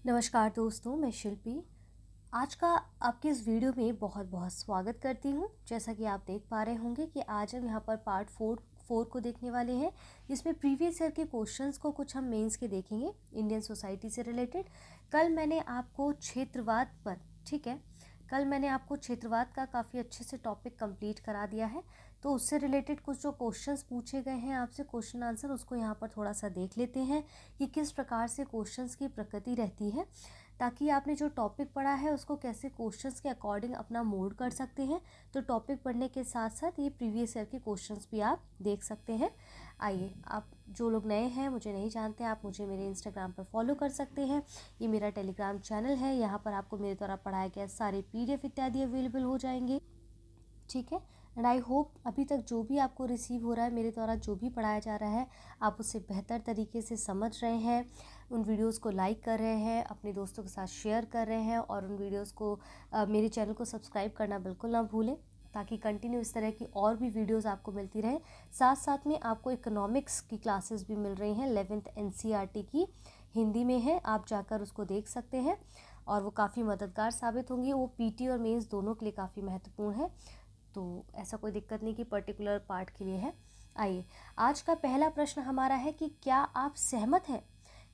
नमस्कार दोस्तों, मैं शिल्पी। आज का आपके इस वीडियो में बहुत बहुत स्वागत करती हूँ। जैसा कि आप देख पा रहे होंगे कि आज हम यहाँ पर पार्ट फोर को देखने वाले हैं, जिसमें प्रीवियस ईयर के क्वेश्चंस को कुछ हम मेंस के देखेंगे इंडियन सोसाइटी से रिलेटेड। कल मैंने आपको क्षेत्रवाद पर, ठीक है, कल मैंने आपको क्षेत्रवाद का काफ़ी अच्छे से टॉपिक कंप्लीट करा दिया है। तो उससे रिलेटेड कुछ जो क्वेश्चंस पूछे गए हैं आपसे, क्वेश्चन आंसर, उसको यहाँ पर थोड़ा सा देख लेते हैं कि किस प्रकार से क्वेश्चंस की प्रकृति रहती है, ताकि आपने जो टॉपिक पढ़ा है उसको कैसे क्वेश्चंस के अकॉर्डिंग अपना मोल्ड कर सकते हैं। तो टॉपिक पढ़ने के साथ साथ ये प्रीवियस ईयर के क्वेश्चंस भी आप देख सकते हैं। आइए, आप जो लोग नए हैं, मुझे नहीं जानते, आप मुझे मेरे इंस्टाग्राम पर फॉलो कर सकते हैं। ये मेरा टेलीग्राम चैनल है, यहाँ पर आपको मेरे द्वारा पढ़ाया गया सारे PDF इत्यादि अवेलेबल हो जाएंगे, ठीक है। एंड आई होप अभी तक जो भी आपको रिसीव हो रहा है, मेरे द्वारा जो भी पढ़ाया जा रहा है, आप उसे बेहतर तरीके से समझ रहे हैं, उन वीडियोस को लाइक कर रहे हैं, अपने दोस्तों के साथ शेयर कर रहे हैं, और उन वीडियोस को मेरे चैनल को सब्सक्राइब करना बिल्कुल ना भूलें, ताकि कंटिन्यू इस तरह की और भी वीडियोस आपको मिलती रहे। साथ साथ में आपको इकोनॉमिक्स की क्लासेस भी मिल रही हैं, 11th NCERT की हिंदी में है, आप जाकर उसको देख सकते हैं और वो काफ़ी मददगार साबित होंगी। वो PT और मेंस दोनों के लिए काफ़ी महत्वपूर्ण है, तो ऐसा कोई दिक्कत नहीं कि पर्टिकुलर पार्ट के लिए है। आइए, आज का पहला प्रश्न हमारा है कि क्या आप सहमत हैं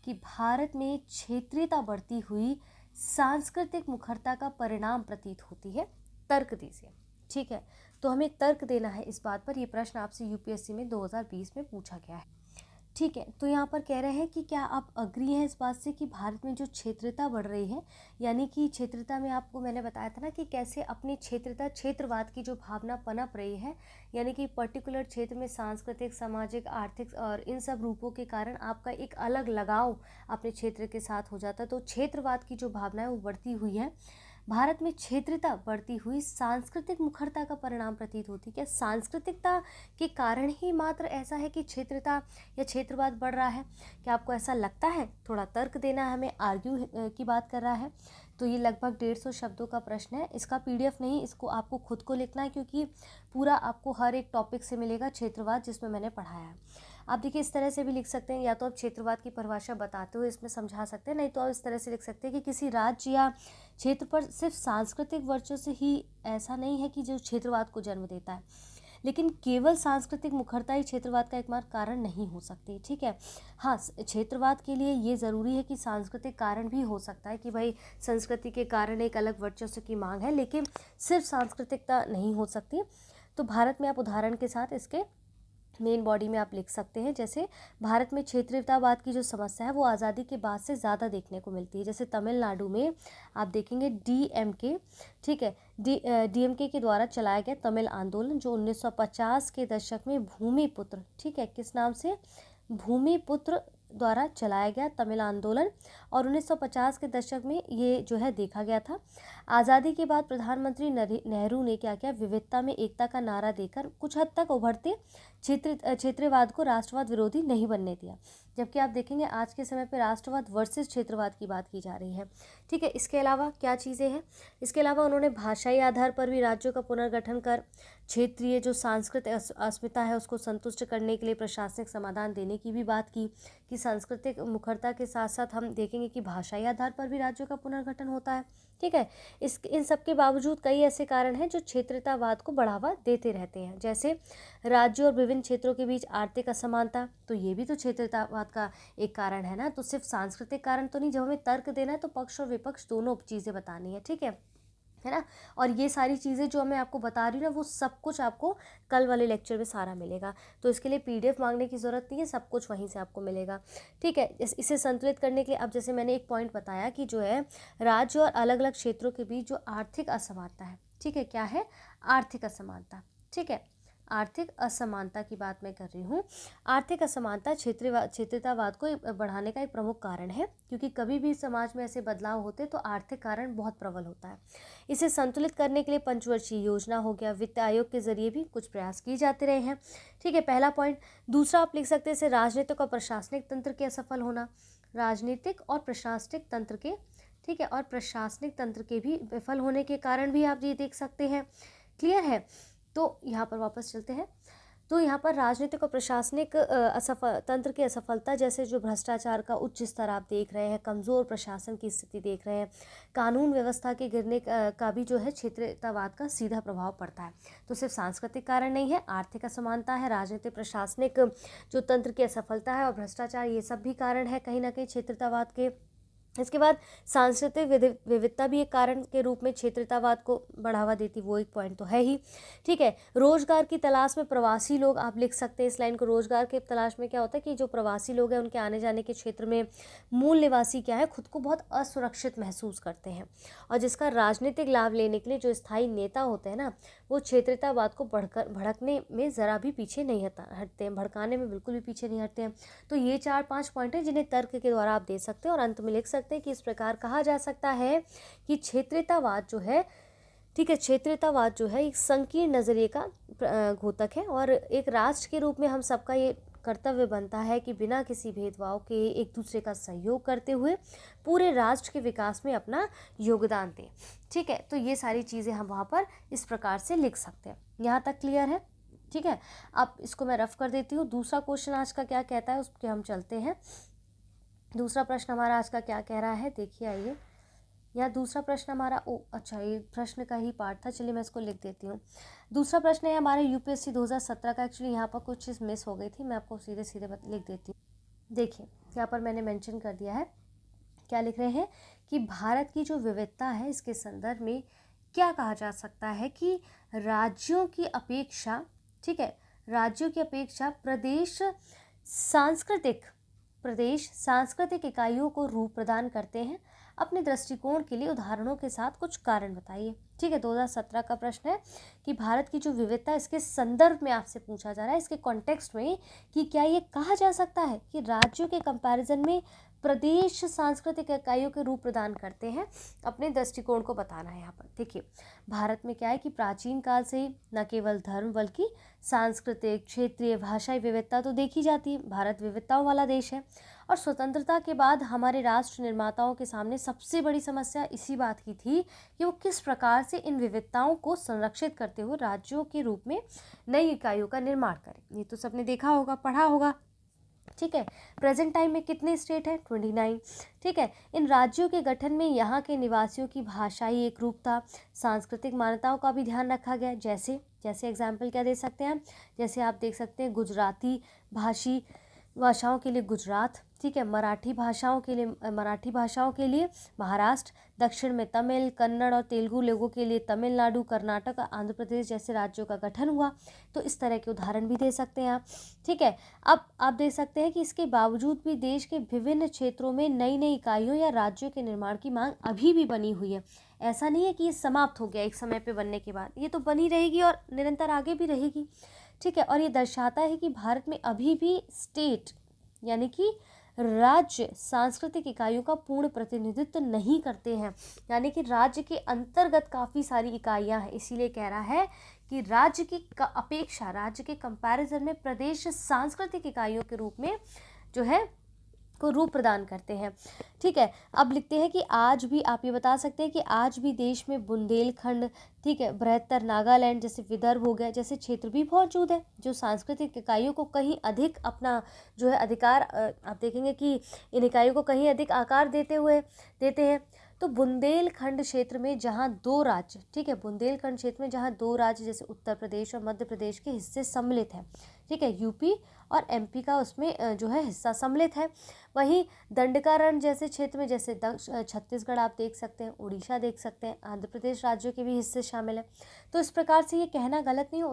कि भारत में क्षेत्रीयता बढ़ती हुई सांस्कृतिक मुखरता का परिणाम प्रतीत होती है? तर्क दीजिए, ठीक है। तो हमें तर्क देना है इस बात पर। यह प्रश्न आपसे UPSC में 2020 में पूछा गया है, ठीक है। तो यहाँ पर कह रहे हैं कि क्या आप अग्री हैं इस बात से कि भारत में जो क्षेत्रीयता बढ़ रही है, यानी कि क्षेत्रीयता में आपको मैंने बताया था ना कि कैसे अपनी क्षेत्रीयता, क्षेत्रवाद की जो भावना पनप रही है, यानी कि पर्टिकुलर क्षेत्र में सांस्कृतिक, सामाजिक, आर्थिक और इन सब रूपों के कारण आपका एक अलग लगाव अपने क्षेत्र के साथ हो जाता है। तो क्षेत्रवाद की जो भावना है वो बढ़ती हुई है। भारत में क्षेत्रीयता बढ़ती हुई सांस्कृतिक मुखरता का परिणाम प्रतीत होती है। क्या सांस्कृतिकता के कारण ही मात्र ऐसा है कि क्षेत्रीयता या क्षेत्रवाद बढ़ रहा है? क्या आपको ऐसा लगता है? थोड़ा तर्क देना है हमें, आर्ग्यू की बात कर रहा है। तो ये लगभग 150 शब्दों का प्रश्न है। इसका PDF नहीं, इसको आपको खुद को लिखना है, क्योंकि पूरा आपको हर एक टॉपिक से मिलेगा क्षेत्रवाद जिसमें मैंने पढ़ाया है। आप देखिए, इस तरह से भी लिख सकते हैं, या तो आप क्षेत्रवाद की परिभाषा बताते हुए इसमें समझा सकते हैं, नहीं तो आप इस तरह से लिख सकते हैं कि किसी राज्य या क्षेत्र पर सिर्फ सांस्कृतिक वर्चस्व ही ऐसा नहीं है कि जो क्षेत्रवाद को जन्म देता है, लेकिन केवल सांस्कृतिक मुखरता ही क्षेत्रवाद का एकमात्र कारण नहीं हो सकती, ठीक है। हाँ, क्षेत्रवाद के लिए ये ज़रूरी है कि सांस्कृतिक कारण भी हो सकता है, कि भाई संस्कृति के कारण एक अलग वर्चस्व की मांग है, लेकिन सिर्फ सांस्कृतिकता नहीं हो सकती। तो भारत में आप उदाहरण के साथ इसके मेन बॉडी में आप लिख सकते हैं, जैसे भारत में क्षेत्रीयतावाद की जो समस्या है वो आज़ादी के बाद से ज़्यादा देखने को मिलती है। जैसे तमिलनाडु में आप देखेंगे DMK, ठीक है, DMK के द्वारा चलाया गया तमिल आंदोलन, जो 1950 के दशक में भूमिपुत्र, ठीक है, किस नाम से? भूमिपुत्र द्वारा चलाया गया तमिल आंदोलन, और 1950 के दशक में ये जो है देखा गया था। आज़ादी के बाद प्रधानमंत्री नेहरू ने क्या किया? विविधता में एकता का नारा देकर कुछ हद तक उभरते क्षेत्रवाद को राष्ट्रवाद विरोधी नहीं बनने दिया। जबकि आप देखेंगे आज के समय पर राष्ट्रवाद वर्सेस क्षेत्रवाद की बात की जा रही है, ठीक है। इसके अलावा क्या चीज़ें हैं? इसके अलावा उन्होंने भाषाई आधार पर भी राज्यों का पुनर्गठन कर क्षेत्रीय जो सांस्कृतिक अस्मिता है उसको संतुष्ट करने के लिए प्रशासनिक समाधान देने की भी बात की, कि सांस्कृतिक मुखरता के साथ साथ हम देखेंगे कि भाषाई आधार पर भी राज्यों का पुनर्गठन होता है, ठीक है। इन सब के बावजूद कई ऐसे कारण हैं जो क्षेत्रीयतावाद को बढ़ावा देते रहते हैं, जैसे राज्यों और विभिन्न क्षेत्रों के बीच आर्थिक असमानता, तो ये भी तो क्षेत्रीयतावाद का एक कारण है ना। तो सिर्फ सांस्कृतिक कारण तो नहीं, जब हमें तर्क देना है तो पक्ष और विपक्ष दोनों चीज़ें बतानी है, ठीक है ना। और ये सारी चीज़ें जो मैं आपको बता रही हूँ ना, वो सब कुछ आपको कल वाले लेक्चर में सारा मिलेगा। तो इसके लिए PDF मांगने की ज़रूरत नहीं है, सब कुछ वहीं से आपको मिलेगा, ठीक है। इसे संतुलित करने के लिए अब जैसे मैंने एक पॉइंट बताया कि जो है राज्य और अलग अलग क्षेत्रों के बीच जो आर्थिक असमानता है, ठीक है, क्या है? आर्थिक असमानता, ठीक है। आर्थिक असमानता की बात मैं कर रही हूँ। आर्थिक असमानता क्षेत्रीयतावाद को बढ़ाने का एक प्रमुख कारण है, क्योंकि कभी भी समाज में ऐसे बदलाव होते तो आर्थिक कारण बहुत प्रबल होता है। इसे संतुलित करने के लिए पंचवर्षीय योजना हो गया, वित्त आयोग के जरिए भी कुछ प्रयास किए जाते रहे हैं, ठीक है, पहला पॉइंट। दूसरा आप लिख सकते हैं इसे राजनीतिक और प्रशासनिक तंत्र के असफल होना, राजनीतिक और प्रशासनिक तंत्र के, ठीक है, और प्रशासनिक तंत्र के भी विफल होने के कारण भी आप ये देख सकते हैं। क्लियर है? तो यहाँ पर वापस चलते हैं। तो यहाँ पर राजनीतिक और प्रशासनिक तंत्र की असफलता, जैसे जो भ्रष्टाचार का उच्च स्तर आप देख रहे हैं, कमज़ोर प्रशासन की स्थिति देख रहे हैं, कानून व्यवस्था के गिरने का भी जो है क्षेत्रीयतावाद का सीधा प्रभाव पड़ता है। तो सिर्फ सांस्कृतिक कारण नहीं है, आर्थिक असमानता है, राजनीतिक प्रशासनिक जो तंत्र की असफलता है और भ्रष्टाचार, ये सब भी कारण है कहीं ना कहीं क्षेत्रीयतावाद के। इसके बाद सांस्कृतिक विविधता भी एक कारण के रूप में क्षेत्रीयतावाद को बढ़ावा देती, वो एक पॉइंट तो है ही। ठीक है, रोजगार की तलाश में प्रवासी लोग, आप लिख सकते हैं इस लाइन को। रोजगार की तलाश में क्या होता है कि जो प्रवासी लोग हैं उनके आने जाने के क्षेत्र में मूल निवासी क्या है, खुद को बहुत असुरक्षित महसूस करते हैं, और जिसका राजनीतिक लाभ लेने के लिए जो स्थायी नेता होते हैं ना, वो क्षेत्रीयतावाद को भड़कने में ज़रा भी पीछे नहीं हटते हैं, भड़काने में बिल्कुल भी पीछे नहीं हटते हैं। तो ये 4-5 पॉइंट हैं जिन्हें तर्क के द्वारा आप दे सकते हैं और अंत में लिख सकते हैं कि इस प्रकार कहा जा सकता है कि क्षेत्रीयतावाद जो है, ठीक है, क्षेत्रीयतावाद जो है एक संकीर्ण नज़रिए का घोतक है, और एक राष्ट्र के रूप में हम सबका ये कर्तव्य बनता है कि बिना किसी भेदभाव के एक दूसरे का सहयोग करते हुए पूरे राष्ट्र के विकास में अपना योगदान दें। ठीक है, तो ये सारी चीज़ें हम वहाँ पर इस प्रकार से लिख सकते हैं। यहाँ तक क्लियर है? ठीक है, अब इसको मैं रफ कर देती हूँ। दूसरा क्वेश्चन आज का क्या कहता है उस पर हम चलते हैं। दूसरा प्रश्न हमारा आज का क्या कह रहा है, देखिए आइए। यहाँ दूसरा प्रश्न हमारा, अच्छा ये प्रश्न का ही पार्ट था, चलिए मैं इसको लिख देती हूँ। दूसरा प्रश्न है हमारा यूपीएससी 2017 का। एक्चुअली यहाँ पर कुछ चीज़ मिस हो गई थी, मैं आपको सीधे सीधे लिख देती हूँ। देखिए यहाँ पर मैंने मेंशन कर दिया है, क्या लिख रहे हैं कि भारत की जो विविधता है इसके संदर्भ में क्या कहा जा सकता है कि राज्यों की अपेक्षा, ठीक है, राज्यों की अपेक्षा प्रदेश सांस्कृतिक इकाइयों को रूप प्रदान करते हैं। अपने दृष्टिकोण के लिए उदाहरणों के साथ कुछ कारण बताइए। ठीक है, 2017 का प्रश्न है कि भारत की जो विविधता है इसके संदर्भ में आपसे पूछा जा रहा है, इसके कॉन्टेक्स्ट में, कि क्या ये कहा जा सकता है कि राज्यों के कंपैरिजन में प्रदेश सांस्कृतिक इकाइयों के रूप प्रदान करते हैं। अपने दृष्टिकोण को बताना है यहाँ पर। देखिए भारत में क्या है कि प्राचीन काल से ही न केवल धर्म बल्कि सांस्कृतिक, क्षेत्रीय, भाषाई विविधता तो देखी जाती है। भारत विविधताओं वाला देश है, और स्वतंत्रता के बाद हमारे राष्ट्र निर्माताओं के सामने सबसे बड़ी समस्या इसी बात की थी कि वो किस प्रकार से इन विविधताओं को संरक्षित करते हुए राज्यों के रूप में नई इकाइयों का निर्माण करें। ये तो सबने देखा होगा, पढ़ा होगा। ठीक है, प्रेजेंट टाइम में कितने स्टेट हैं? 29। ठीक है, इन राज्यों के गठन में यहाँ के निवासियों की भाषाई एकरूपता, सांस्कृतिक मान्यताओं का भी ध्यान रखा गया। जैसे एग्जाम्पल क्या दे सकते हैं हम, जैसे आप देख सकते हैं गुजराती भाषाओं के लिए गुजरात, ठीक है, मराठी भाषाओं के लिए महाराष्ट्र, दक्षिण में तमिल, कन्नड़ और तेलुगु लोगों के लिए तमिलनाडु, कर्नाटक, आंध्र प्रदेश जैसे राज्यों का गठन हुआ। तो इस तरह के उदाहरण भी दे सकते हैं आप। ठीक है, अब आप देख सकते हैं कि इसके बावजूद भी देश के विभिन्न क्षेत्रों में नई नई इकाइयों या राज्यों के निर्माण की मांग अभी भी बनी हुई है। ऐसा नहीं है कि ये समाप्त हो गया एक समय पे बनने के बाद, ये तो बनी रहेगी और निरंतर आगे भी रहेगी। ठीक है, और ये दर्शाता है कि भारत में अभी भी स्टेट यानी कि राज्य सांस्कृतिक इकाइयों का पूर्ण प्रतिनिधित्व नहीं करते हैं, यानी कि राज्य के अंतर्गत काफ़ी सारी इकाइयां हैं। इसीलिए कह रहा है कि राज्य की अपेक्षा, राज्य के कंपैरिजन में प्रदेश सांस्कृतिक इकाइयों के रूप में जो है को रूप प्रदान करते हैं। ठीक है, अब लिखते हैं कि आज भी, आप ये बता सकते हैं कि आज भी देश में बुंदेलखंड, ठीक है, बृहत्तर नागालैंड जैसे विदर्भ हो गया जैसे क्षेत्र भी मौजूद है जो सांस्कृतिक इकाइयों को कहीं अधिक अपना जो है अधिकार, आप देखेंगे कि इन इकाइयों को कहीं अधिक आकार देते हैं। तो बुंदेलखंड क्षेत्र में जहाँ 2 राज्य, ठीक है, बुंदेलखंड क्षेत्र में जहाँ 2 राज्य जैसे उत्तर प्रदेश और मध्य प्रदेश के हिस्से सम्मिलित हैं, ठीक है, यूपी और एमपी का उसमें जो है हिस्सा सम्मिलित है। वहीं दंडकारण्य जैसे क्षेत्र में, जैसे छत्तीसगढ़ आप देख सकते हैं, उड़ीसा देख सकते हैं, आंध्र प्रदेश राज्यों के भी हिस्से शामिल हैं। तो इस प्रकार से ये कहना गलत नहीं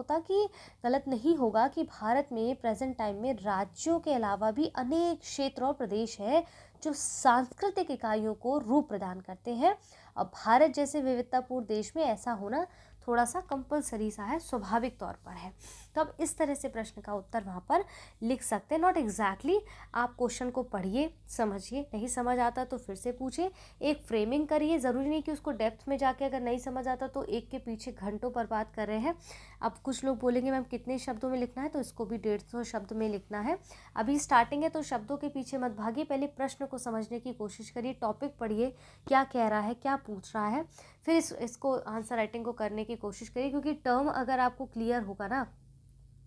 होगा कि भारत में प्रेजेंट टाइम में राज्यों के अलावा भी अनेक क्षेत्र और प्रदेश है जो सांस्कृतिक इकाइयों को रूप प्रदान करते हैं। और भारत जैसे विविधतापूर्ण देश में ऐसा होना थोड़ा सा कंपलसरी सा है, स्वाभाविक तौर पर है। तो अब इस तरह से प्रश्न का उत्तर वहाँ पर लिख सकते हैं। नॉट एग्जैक्टली, आप क्वेश्चन को पढ़िए, समझिए, नहीं समझ आता तो फिर से पूछिए, एक फ्रेमिंग करिए। ज़रूरी नहीं कि उसको डेप्थ में जाके अगर नहीं समझ आता तो एक के पीछे घंटों पर बात कर रहे हैं। अब कुछ लोग बोलेंगे मैम कितने शब्दों में लिखना है, तो इसको भी 150 शब्द में लिखना है। अभी स्टार्टिंग है तो शब्दों के पीछे मत भागिए, पहले प्रश्न को समझने की कोशिश करिए, टॉपिक पढ़िए, क्या कह रहा है, क्या पूछ रहा है, फिर इसको आंसर राइटिंग को करने की कोशिश करिए। क्योंकि टर्म अगर आपको क्लियर होगा ना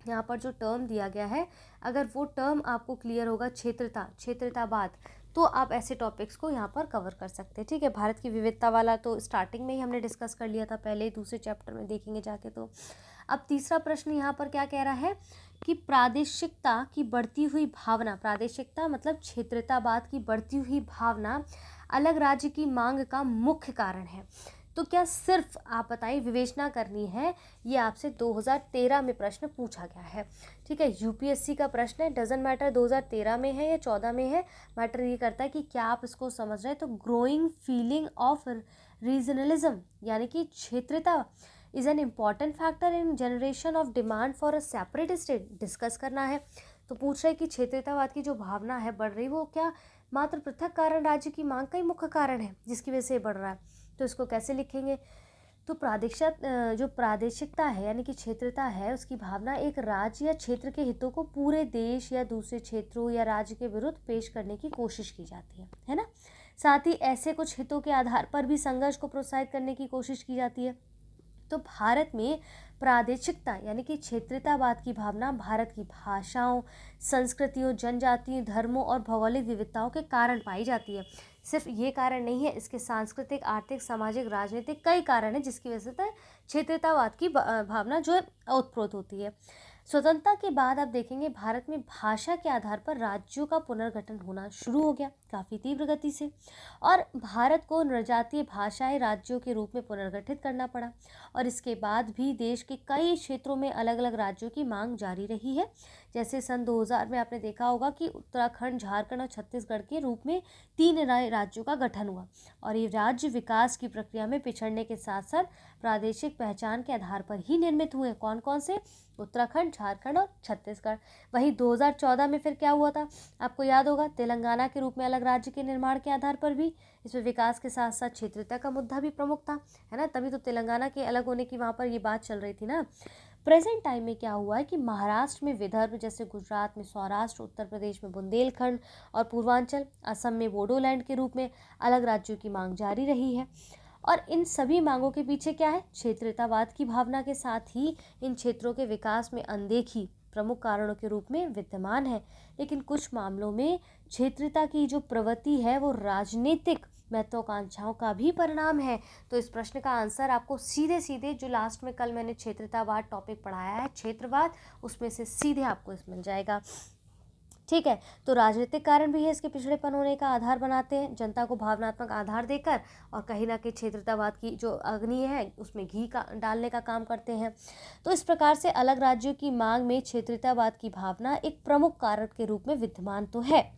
यहाँ पर जो टर्म दिया गया है, अगर वो टर्म आपको क्लियर होगा, क्षेत्रतावाद, तो आप ऐसे टॉपिक्स को यहाँ पर कवर कर सकते हैं। ठीक है, भारत की विविधता वाला तो स्टार्टिंग में ही हमने डिस्कस कर लिया था, पहले ही दूसरे चैप्टर में देखेंगे जाके। तो अब तीसरा प्रश्न यहाँ पर क्या कह रहा है कि प्रादेशिकता की बढ़ती हुई भावना, प्रादेशिकता मतलब क्षेत्रतावाद की बढ़ती हुई भावना अलग राज्य की मांग का मुख्य कारण है। तो क्या सिर्फ आप बताइए, विवेचना करनी है, ये आपसे 2013 में प्रश्न पूछा गया है। ठीक है, यूपीएससी का प्रश्न है, डजंट मैटर 2013 में है या 14 में है, मैटर ये करता है कि क्या आप इसको समझ रहे हैं। तो ग्रोइंग फीलिंग ऑफ रीजनलिज्म यानी कि क्षेत्रता is an important factor in generation of demand for a separate state, discuss करना है। तो पूछ रहे कि क्षेत्रतावाद की जो भावना है बढ़ रही, वो क्या मात्र पृथक कारण राज्य की मांग का ही मुख्य कारण है जिसकी वजह से बढ़ रहा है। तो इसको कैसे लिखेंगे, तो जो प्रादेशिकता है यानी कि क्षेत्रता है, उसकी भावना एक राज्य या क्षेत्र के हितों को पूरे देश या दूसरे क्षेत्रों या राज्य के विरुद्ध पेश करने की कोशिश की जाती है ना। साथ ही ऐसे कुछ हितों के आधार पर भी संघर्ष को प्रोत्साहित करने की कोशिश की जाती है। तो भारत में प्रादेशिकता यानी कि क्षेत्रतावाद की भावना भारत की भाषाओं, संस्कृतियों, जनजातियों, धर्मों और भौगोलिक विविधताओं के कारण पाई जाती है। सिर्फ ये कारण नहीं है, इसके सांस्कृतिक, आर्थिक, सामाजिक, राजनीतिक कई कारण हैं जिसकी वजह से क्षेत्रतावाद की भावना जो है उत्प्रोत होती है। स्वतंत्रता के बाद आप देखेंगे भारत में भाषा के आधार पर राज्यों का पुनर्गठन होना शुरू हो गया काफ़ी तीव्र गति से, और भारत को नृजातीय भाषाई राज्यों के रूप में पुनर्गठित करना पड़ा। और इसके बाद भी देश के कई क्षेत्रों में अलग अलग राज्यों की मांग जारी रही है। जैसे सन 2000 में आपने देखा होगा कि उत्तराखंड, झारखंड और छत्तीसगढ़ के रूप में 3 नए राज्यों का गठन हुआ, और ये राज्य विकास की प्रक्रिया में पिछड़ने के साथ साथ प्रादेशिक पहचान के आधार पर ही निर्मित हुए। कौन कौन से, उत्तराखंड, झारखंड और छत्तीसगढ़। वहीं 2014 में फिर क्या हुआ था, आपको याद होगा, तेलंगाना के रूप में अलग राज्य के निर्माण के आधार पर भी इसमें विकास के साथ साथ क्षेत्रता का मुद्दा भी प्रमुख था, है ना। तभी तो तेलंगाना के अलग होने की वहाँ पर ये बात चल रही थी ना। प्रेजेंट टाइम में क्या हुआ है कि महाराष्ट्र में विदर्भ, जैसे गुजरात में सौराष्ट्र, उत्तर प्रदेश में बुंदेलखंड और पूर्वांचल, असम में बोडोलैंड के रूप में अलग राज्यों की मांग जारी रही है। और इन सभी मांगों के पीछे क्या है, क्षेत्रतावाद की भावना के साथ ही इन क्षेत्रों के विकास में अनदेखी प्रमुख कारणों के रूप में विद्यमान है। लेकिन कुछ मामलों में क्षेत्रता की जो प्रवृत्ति है वो राजनीतिक महत्वाकांक्षाओं का भी परिणाम है। तो इस प्रश्न का आंसर आपको सीधे सीधे जो लास्ट में कल मैंने क्षेत्रतावाद टॉपिक पढ़ाया है, क्षेत्रवाद, उसमें से सीधे आपको इस मिल जाएगा। ठीक है, तो राजनीतिक कारण भी है इसके पिछड़ेपन होने का आधार बनाते हैं, जनता को भावनात्मक आधार देकर, और कहीं ना कहीं क्षेत्रतावाद की जो अग्नि है उसमें घी का डालने का काम करते हैं। तो इस प्रकार से अलग राज्यों की मांग में क्षेत्रतावाद की भावना एक प्रमुख कारक के रूप में विद्यमान तो है।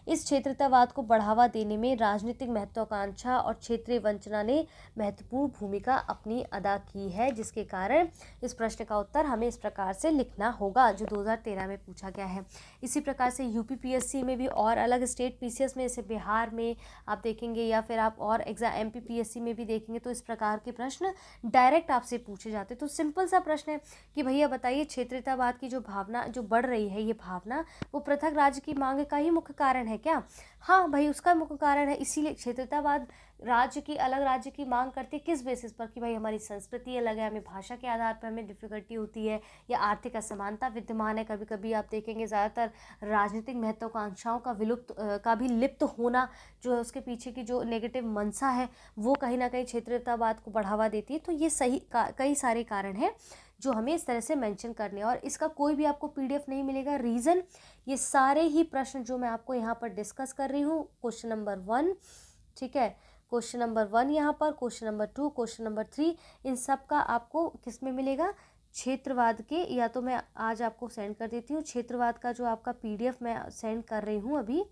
इस क्षेत्रतावाद को बढ़ावा देने में राजनीतिक महत्वाकांक्षा और क्षेत्रीय वंचना ने महत्वपूर्ण भूमिका अपनी अदा की है, जिसके कारण इस प्रश्न का उत्तर हमें इस प्रकार से लिखना होगा जो 2013 में पूछा गया है। इसी प्रकार से यूपीपीएससी में भी और अलग स्टेट पीसीएस में, जैसे बिहार में आप देखेंगे या फिर आप और एग्जाम एमपीपीएससी में भी देखेंगे, तो इस प्रकार के प्रश्न डायरेक्ट आपसे पूछे जाते। तो सिंपल सा प्रश्न है कि भैया बताइए, क्षेत्रतावाद की जो भावना जो बढ़ रही है, ये भावना वो पृथक राज्य की मांग का ही मुख्य कारण है क्या? हाँ भाई, उसका मुख्य कारण है। इसीलिए क्षेत्रतावाद राज्य की, अलग राज्य की मांग करती है किस बेसिस पर, कि भाई हमारी संस्कृति अलग है, हमें भाषा के आधार पर हमें डिफिकल्टी होती है, या आर्थिक असमानता विद्यमान है। कभी कभी आप देखेंगे ज़्यादातर राजनीतिक महत्वाकांक्षाओं का भी लिप्त होना, जो है उसके पीछे की जो नेगेटिव मंशा है वो कहीं ना कहीं क्षेत्रतावाद को बढ़ावा देती है। तो ये कई सारे कारण हैं जो हमें इस तरह से मेंशन करने हैं, और इसका कोई भी आपको पीडीएफ नहीं मिलेगा। रीज़न, ये सारे ही प्रश्न जो मैं आपको यहाँ पर डिस्कस कर रही हूँ, क्वेश्चन नंबर 1, ठीक है, क्वेश्चन नंबर 1 यहाँ पर, क्वेश्चन नंबर 2, क्वेश्चन नंबर 3, इन सब का आपको किस में मिलेगा, क्षेत्रवाद के, या तो मैं आज आपको सेंड कर देती हूँ क्षेत्रवाद का जो आपका पीडीएफ मैं सेंड कर रही हूँ अभी,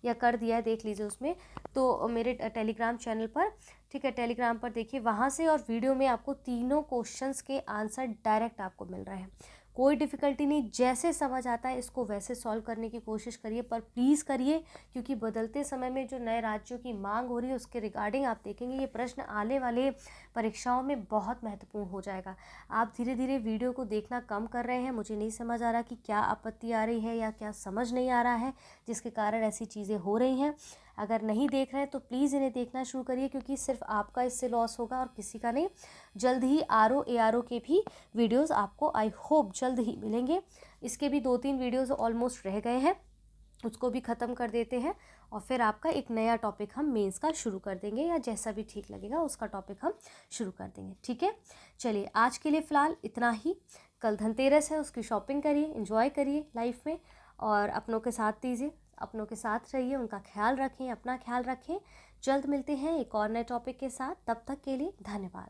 या कर दिया है, देख लीजिए उसमें, तो मेरे टेलीग्राम चैनल पर, ठीक है, टेलीग्राम पर देखिए, वहाँ से और वीडियो में आपको तीनों क्वेश्चंस के आंसर डायरेक्ट आपको मिल रहे हैं। कोई डिफ़िकल्टी नहीं, जैसे समझ आता है इसको वैसे सॉल्व करने की कोशिश करिए, पर प्लीज़ करिए, क्योंकि बदलते समय में जो नए राज्यों की मांग हो रही है उसके रिगार्डिंग आप देखेंगे ये प्रश्न आने वाले परीक्षाओं में बहुत महत्वपूर्ण हो जाएगा। आप धीरे धीरे वीडियो को देखना कम कर रहे हैं, मुझे नहीं समझ आ रहा कि क्या आपत्ति आ रही है या क्या समझ नहीं आ रहा है जिसके कारण ऐसी चीज़ें हो रही हैं। अगर नहीं देख रहे हैं तो प्लीज़ इन्हें देखना शुरू करिए, क्योंकि सिर्फ आपका इससे लॉस होगा और किसी का नहीं। जल्द ही आरओ एआरओ के भी वीडियोस आपको आई होप जल्द ही मिलेंगे। इसके भी 2-3 वीडियोज़ ऑलमोस्ट रह गए हैं, उसको भी ख़त्म कर देते हैं और फिर आपका एक नया टॉपिक हम मेंस का शुरू कर देंगे, या जैसा भी ठीक लगेगा उसका टॉपिक हम शुरू कर देंगे। ठीक है, चलिए आज के लिए फ़िलहाल इतना ही। कल धनतेरस है, उसकी शॉपिंग करिए, एंजॉय करिए लाइफ में, और अपनों के साथ दीजिए, अपनों के साथ रहिए, उनका ख्याल रखें, अपना ख्याल रखें। जल्द मिलते हैं एक और नए टॉपिक के साथ, तब तक के लिए धन्यवाद।